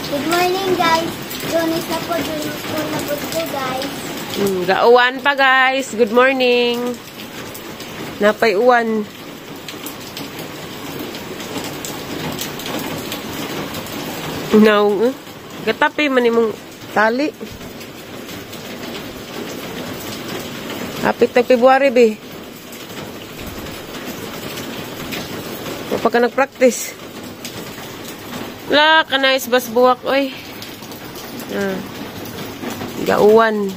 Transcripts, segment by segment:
Good morning, guys. Donis na po, donis po na po guys. Gauwan pa, guys. Good morning. Napay uwan. Now, gatapi man imong tali. Hapit na February, be. Kapag ka nag-practice. La, kanais bas buwak, oy. Gauwan.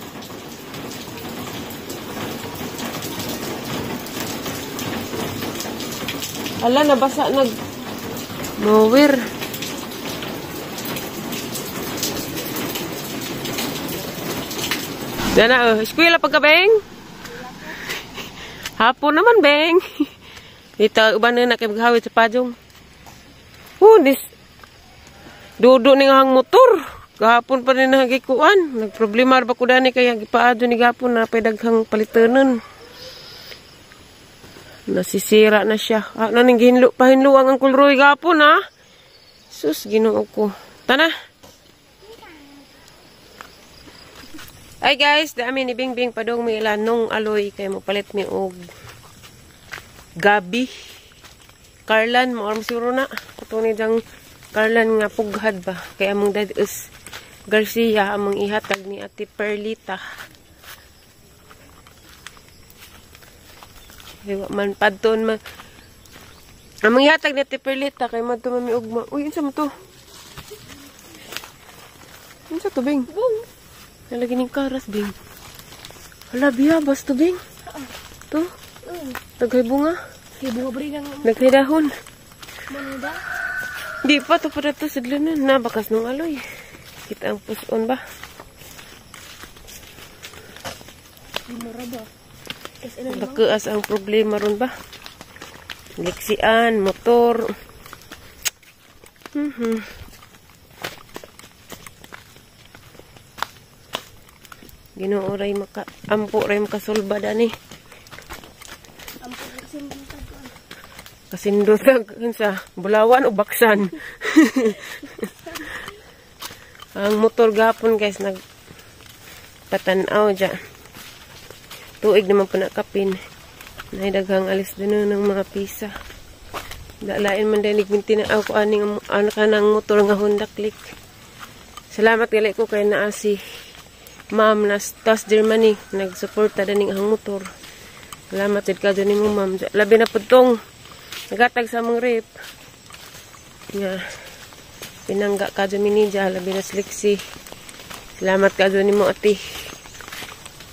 Ala, nabasa nag-mower. Yan na, eskwela pagka-beng. Hapon naman, beng. Dito, uban na kayo maghawid sa pajong. Dudo ni hang motor. Gahapon pa rin nagikuan. Nagproblema ba ko dani kaya gipaado ni gapon na paydaghang palitanon. Nasisira na siya. Naning pahinluang ang kulroy gapon, ha? Sus, Ginoo ko. Tana. Ay guys, dami ni Bingbing padong may ilanong aloy kay mo palit mi og gabi. Karlan mo siguro na. Kato ni dang Karlan nga pughad ba. Kay among dad is Garcia among ihatag ni Ate Perlita. Diwa man padton man. Among ihatag ni Ate Perlita kay madto mami ugma. Uy, unsa mo to? Unsa to, Bing? Nalagi ning karas, Bing. Hala, biya, basta, Bing. To? Naghay bunga. Hey, bunga ba rin ang... Naghay dahon. Ano ba? Di pa, to para to sidlanan. Na, bakas nung aloy. Kita ang puson ba? Mura ba? Bakaas ang problema ron ba? Liksian, motor. Ginoo ray ampo ray makasulba dani. Ampo kasindot sa bulawan o baksan. Ang motor gapon guys nagpatanaw dyan. Tuig naman po nakapin. Naidaghang alis din ng mga pisa. Dalain man din nagmintinaaw ko aning kanang motor nga Honda Click. Salamat gali ko kay naa si Ma'am na tas Germany nagsuporta daning ang motor. Salamat jud ka ni mo, ma'am. Labi na pud tong nagatag sa mong rip. Nga pinangga ka jud minija labi na sliksi. Salamat ka jud nimo ati.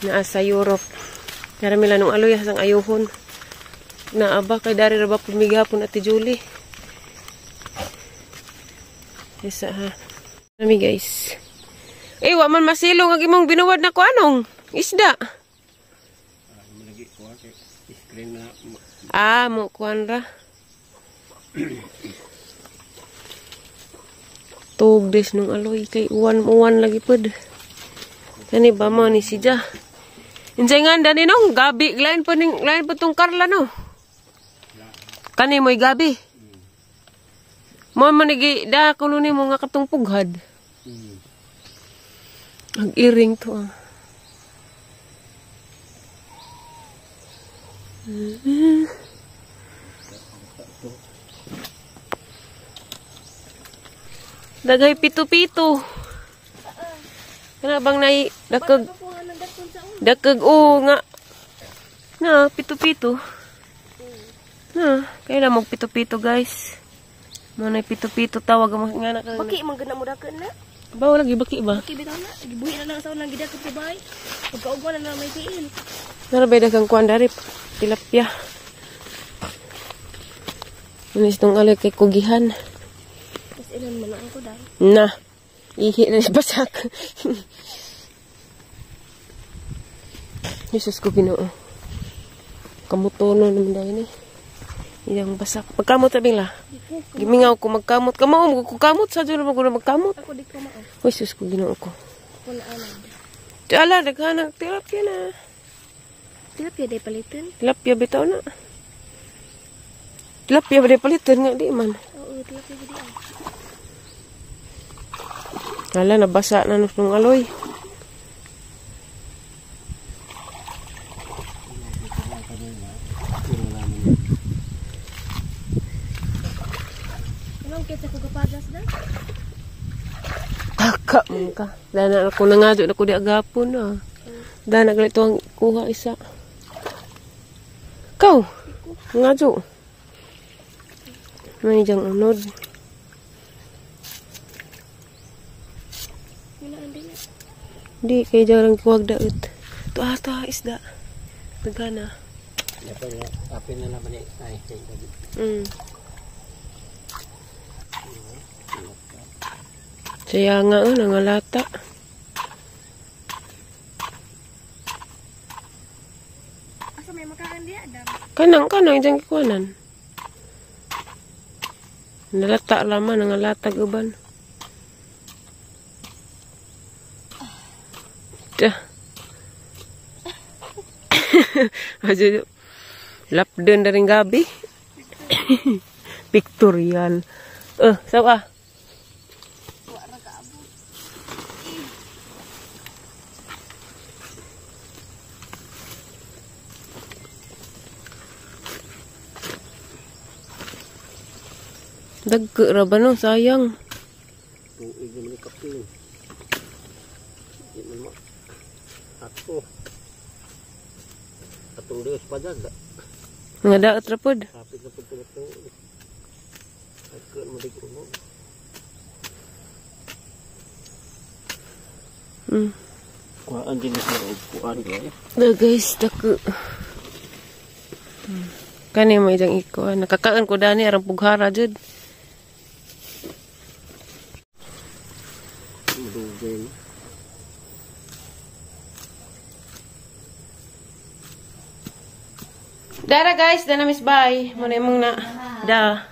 Naa sa Europe. Kaya mila nung aloy sang ayuhon. Naaba kay dari ra ba pumigapon ati Julie. Isa ha. Nami guys. Wa man masilong ang imong binuwad na ko anong isda. Mo kuan ra. Tugdes nung aloy kay uwan lagi pud. Kani ba mo ni sija. Injengan dani nong gabi lain pa tong Karla no. Kani mo'y gabi. Mo man da kuno nimo nga katong pughad. Ang iring to Dagay pito-pito. Kana bang dakag nga. Na pito-pito. Na, kaya mo pito-pito guys. Mo na pito-pito tawag mo nga na. Baki man gana mo dakan na. Bawa lagi baki ba? Baki bitaw na. Gibuhi na lang sa unang gidakot sa bahay. Pagkaugma na may tiin. Narabay kang kuan dari tilapia. Unis tong alay kay kugihan. Mas ilan man ako dahil. Na. Ihi na basak. Jesus ko Ginoo. Kamutono naman dahil ni. Iyang basak. Magkamot sabi la. Gimingaw ko magkamot. Kamao ko kamot sa dyan naman ko na magkamot. Ako di ko mao. Jesus ko Ginoo ko. Wala alam. Ala, naghanang tilapia na. Tilapia day palitan. Tilapia bitaw na. Tilapia ba day palitan nga di man. Oo, tilapia di ay. Hala, nabasa na nung aloy. Anong kita ko kapadas na? Taka man ka. Dana ako nangadyo na ko di agapon ah. Dana galito ang kuha isa. Kau, ngadyo. May diyang unod. Di, kaya jarang kuwag daot. Ito ata, isda. Tagana. Apin na naman yung ay. Saya nga, nangalata. Asa may makakan dia, Adam? Kanang, diyang kikuanan. Nalata lama, nangalatag uban. Dah. Aja lapden dari gabi. Pictorial. Sawa. Dagke ra ba no, sayang. Tuig naman yung kapil. Hindi naman. Ako. Atong Diyos pa dyan. Nga daot ra pod. Kapit na po ito. Ako naman di ko mo. Kuhaan din sa loob. Kuhaan ko eh. Na guys, dagke. Kani mo ijang iko. Nakakaan ko dani arang pughara jud. Madugay. Dara guys, dana miss bye. Muna imong na. Da.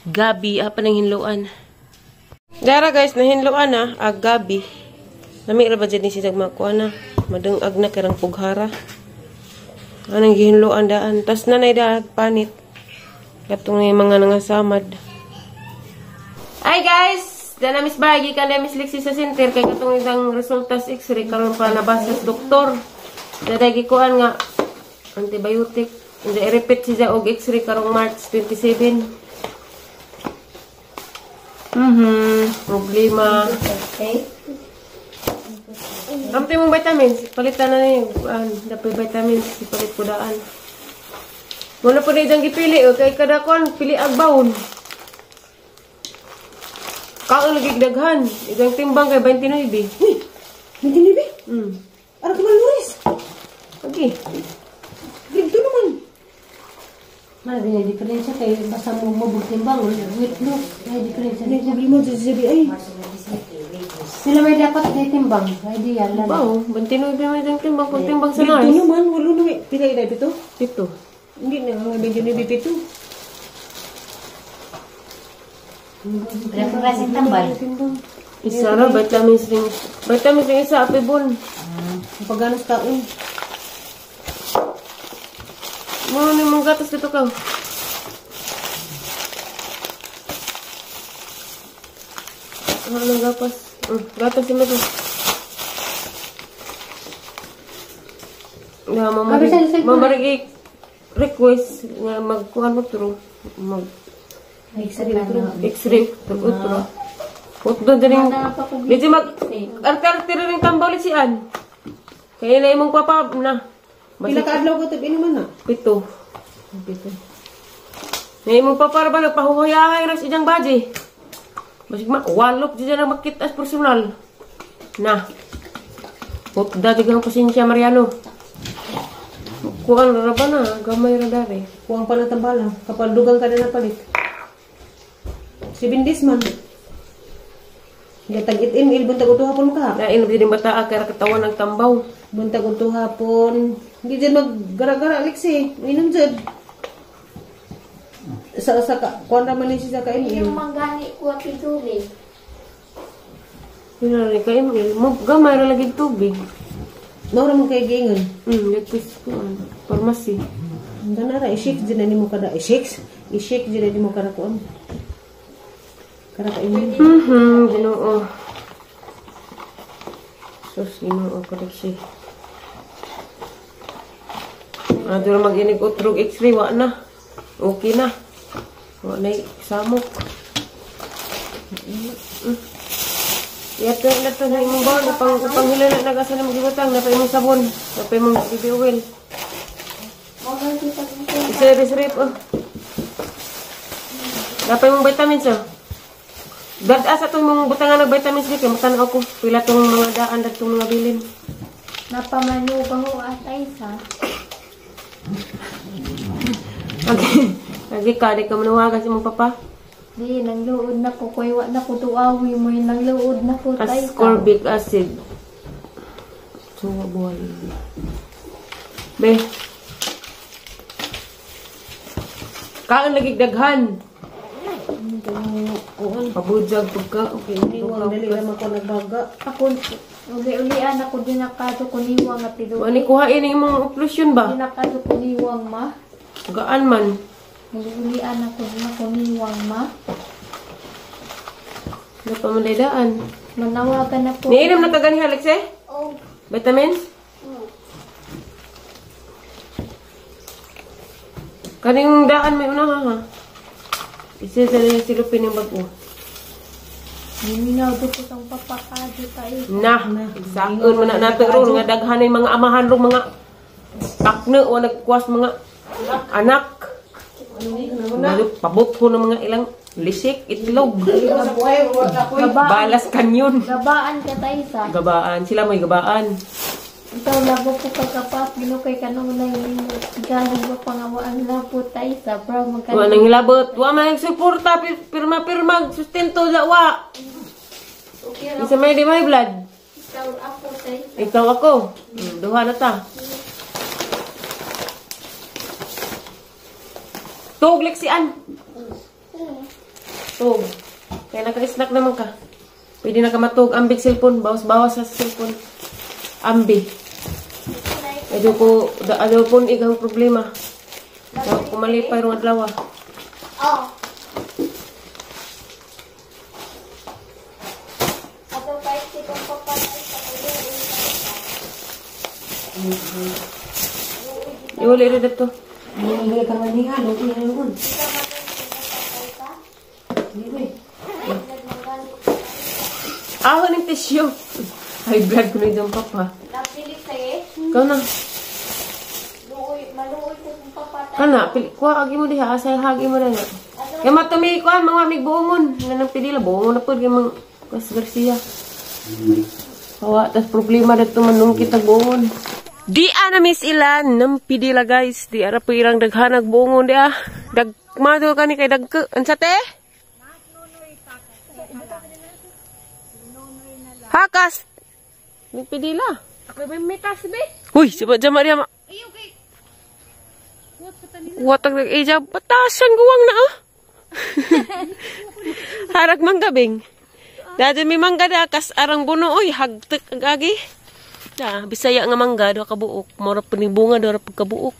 Gabi, apa nang hinluan. Dara guys, nahinluan na. Gabi. Nami ra ba dyan ni siya magkuha na. Madungag na karang pughara. Anong gihinluan daan. Tas nanay da panit. Katong yung mga nangasamad. Hi guys! Dana miss bye. Gikan na miss Lexi sa center. Kaya katong isang resultas x-ray karon pa nabasa sa doktor. Daday gikuan nga antibiotic. Hindi i-repeat siya og x-ray karong March 27. Problema. Okay. Ramti mong vitamins. Palitan na niyo. Dapat vitamins. Ipalit ko daan. Muna po na itang gipili. Kay kada kon, pili agbaon. Kaang lagi daghan. Itang timbang kay 29. 29? Ano ka man, Luis? Okay. Dito naman. Mana dia diferensya kayak basta mo timbang wait look ay diferensya May problema sa sabi ay. sila may dapat ditimbang ideal lang Wow, 29 naman itang timbang. Kung timbang sa Dito nurse. naman, wala naman. Pila ina dito? Ito. Hindi na, mga 29 dito. referensi tambal Isa ra, vitamins ring. Vitamins ring isa, apibon. Ang pagganos taon. Muna na mong gatas dito ka. Ano ng gapas? Gatas yung ito. Mamarig request nga magkuhan mo turo. X-ray. Turo. Putdo din yung... Dito arte-arte rin yung tambaw lisian. Kaya na imong papa na. Pila ka adlaw ko ito, inuman na. 7. Na imong papa ba nagpahuhuyahay ras ijang baji. Basig walop di na makitas personal. Na. Putda digang pasensya Mariano. Kuan ra ba na gamay ra dari. Kuwang pa na tambala. Kapag dugang ka na napalit. 7 days man. Gatag it-email, buntag uto hapon ka. Lain ba din bata kaya katawan ng tambaw. Buntag uto hapon. Hindi dyan mag-gara-gara, Alexi. Inom dyan. Kuwan naman ni siya ka-email. Yung manggani ko at ituloy. Pinari ka Emil. Gamay ra lagi tubig. Maura mo kay gingan. Lepis ko. Pharmacy. Ganara, i-shake dyan na ni mo kada. I-shake dyan na ni mo kada kuwan. Para kainin. Ginoo. Sus, ginoo ko rin siya. Doon mag-inig utrog x-ray, wa na. Okay na. Wa na samok. Yato na to na imong bawon. Panghila na nagasa na magibutang. Napay mong sabon. Napay mong baby oil. Isa-rip. Napay mong vitamins, Dada sa itong mga butangan ng vitamins dito. Matanaw ko. Pila itong mga daan at itong mga bilin. Napamanugang ho atay sa. Lagi ka, di ka manawagan sa mong papa. Di, nangluod na ko. Kuya na ko tuawi mo yung nangluod na ko tay sa. Ascorbic acid. Buwan. Be. Kaan lagi daghan. Pabudjag pagka. Okay, Iwang dali naman ko nagbaga. Ako, uli-ulian ako din nakado ko niwang at pido. Wani kuhain ang imong operation ba? Dinakado ko niwang ma. Gaan man. Uli-ulian ako din ako niwang ma. Ano pa man daan? Manawagan na po. Niinom na kagani Alex Oh. Vitamins? Kaning daan may una ha. Isa sa lang silupin yung bago. Niminaw doon ko itong papakado tayo. Sakon mo na natin ron. Nga daghan yung mga amahan ron, mga takne o nagkuwas mga anak. Pabot ko ng mga ilang lisik, itlog. Balas kanyon. Gabaan ka tayo sa. Gabaan. Sila may gabaan. Ito, labo ko pagkapat. Ginukay ka nung lang galing mo pangawaan na po tayo sa. Bro, Wa nang hilabot. Wa man nagsuporta. Pirma-pirma. Sustento lawa. Isa may di may blood. Ikaw ako tayo. Ikaw ako. Duha na ta. Tug, Lexian. Tug. Kaya naka-snack naman ka. Pwede na ka matug. Ambig cellphone. Bawas-bawas sa cellphone. Ambi. Ado po ikang problema. So, kumalipay rong adlaw. Oh. Ato kahit kitong papatay sa Iwali rin ito. Hindi ka maningan. Okay na yun. Aho ng tissue. High blood ko na dyan, papa. Napili sa'yo. Ikaw na. Maluoy ko kung papatay. Kana, kuha agi mo diha. Asay hagi mo na nga. Kaya matumi ko mga amig buongon. Nga nang pidila. Buongon na po. Kaya mga Mas Garcia. Hawa, tas problema na ito manong kita buongon. Di na miss ilan ng pidila guys. Di ara po irang daghanag buongon di ah. Dagmado ka ni kay dagke. Ansate? Hakas. May pidila. Ako ba may tas be? Uy, siapa jama dia mak. Ay, okay. Watag nag-eja. Batasan guwang na ah. Harak manggabing. Dada may mangga da. Kas arang buno. Uy, hagtek agagi. Da, bisaya nga mangga. Doa kabuok. Mora penibunga. Doa pagkabuok.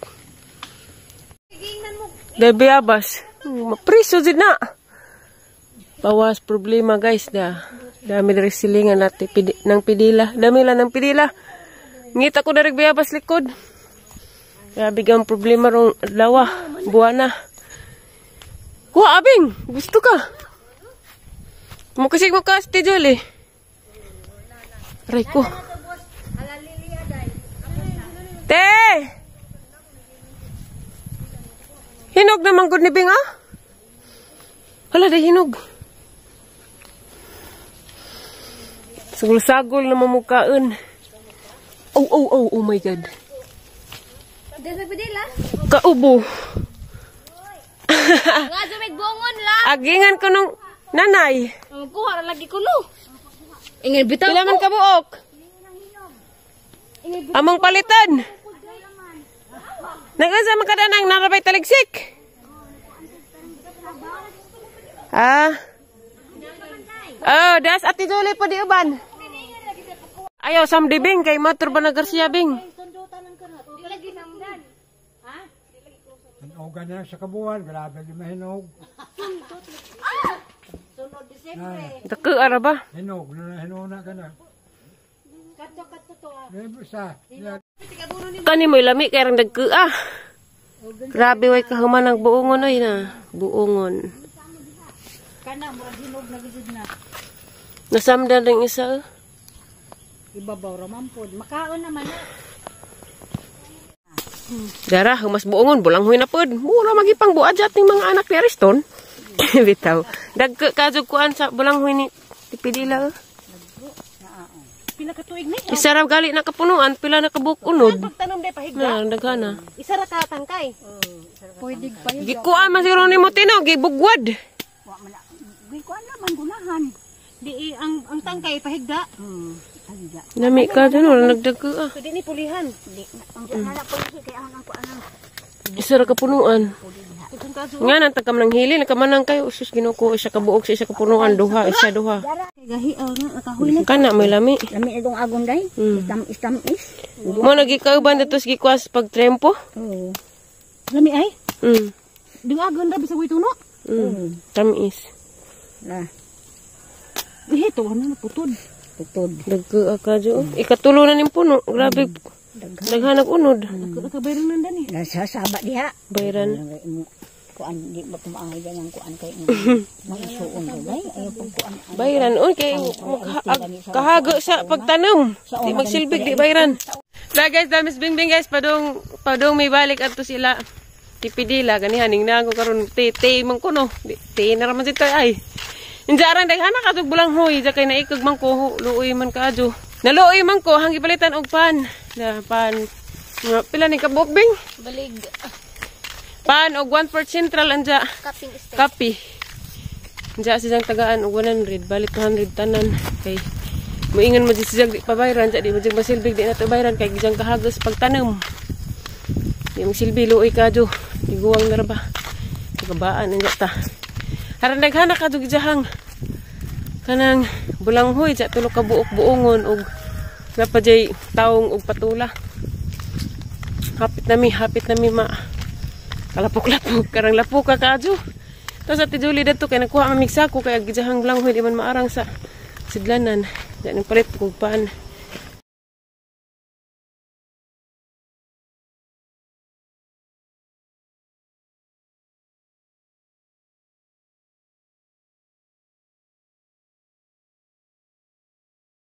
Dabi abas. Mapriso din na. Bawas problema guys da. Dami dari silingan natin ng pidila. Dami lang ng pidila. Ngita ko dari bayabas likod. Kaya bigyan problema rong lawa. Buwana. Kuha abing. Gusto ka. Mukasig mo ka, Ate Jolie. Aray ko. Te! Hinog naman good ni Bing ah. Hala, day hinog. Sagol-sagol na mamukaan. Oh my God. Desa pedila. Kaubo. Nga dumig bongon la. Agingan ko nung nanay. Kuha ra lagi kuno. Ingay bitaw Kailangan ka buok. Among palitan. Nagasa makadanang narabay taligsik. Ah. Oh, das Ate Jolie po di uban. Ayaw sam di Bing kay motor ba na Garcia Bing. Ang ogan na sa kabuhan, grabe yung mahinog. Dako ara ba? Hinog na ka na. Kani mo lami kay rang dagko Grabe way kahuman ang buongon ay na. Buongon. Kana murag hinog na gid na. Nasamdan ring isa. Ibabaw ra man pod. Makaon naman na. Dara, mas buongon bulanghoy na pod. Mura magipang buad ating mga anak ni Ariston. Bitaw. Dagko kajug kuan sa bulanghoy ni Tipidila. Pila ka tuig ni? Isa ra gali na kapunuan, pila na kabukunod. Pagtanom day pahigda. Na daghana. Isa ra ka tangkay. Pwede pa yun. Gikuan man siguro nimo tino gibugwad. Wa man. Kuan naman gunahan. Di ang tangkay pahigda. Pahigda. Nami ka dyan, nagdagko So di ni pulihan. Di ang nala pulihan kay ang kuan. Isa ra kapunuan. Kung kaso Nga nang tagam ng hili, nakamanang kayo. Usus ginuko, isa kabuok, isa kapunuan, duha, isa duha. gahi nga nakahuy na. Kana may lami. Lami itong agon day. Istam-is. Mo nagikauban datos gikwas pag trempo. Oo. Lami ay. Mm. Dung agon ra bisag wituno. Tamis. Lah. Dihito na putod. Putod. Dagko ka jo. Ikatulo na ning puno. Grabe. Daghanag unod. Nakabayran nan dani. Nasasaba diha. Bayran. Kuan di ba kumaangay ganyan kuan kay maisuon ko day ayo pag kuan. Bayran oy kay kahago sa pagtanom. Di magsilbig di bayran. Da guys, damis bingbing guys padong may balik adto sila. Tipidila ganihaning na ako karon tete man kuno. Tete na raman sito ay. Injaran daghana ka tug bulanghoy ja kay naikog man ko luoy man kaadyo. Naluoy man ko hang gipalitan og pan. Na pan. Pila ni kabokbing? Balig. Pan og 1/4 central anja. Cupping steak. Kapi. Anja siyang tagaan og 100 balik 200 tanan kay moingon mo siyang di pabayran ja di mo masilbig di na to bayran kay gijang kahagos pagtanom. Di mo silbi luoy kadyo. Iguwang na ra ba. Kabaan anja ta. Haran daghana kadyo gijahang kanang bulanghoy ja tulo ka buok buongon og napajay taong og patula. Hapit nami ma kalapok-lapok karang lapok ka kadyo. Tapos ati Julie dito kay nakuha mamigsa ko kay gijahang bulanghoy di man maarang sa sidlanan. Diyan palit kog paan.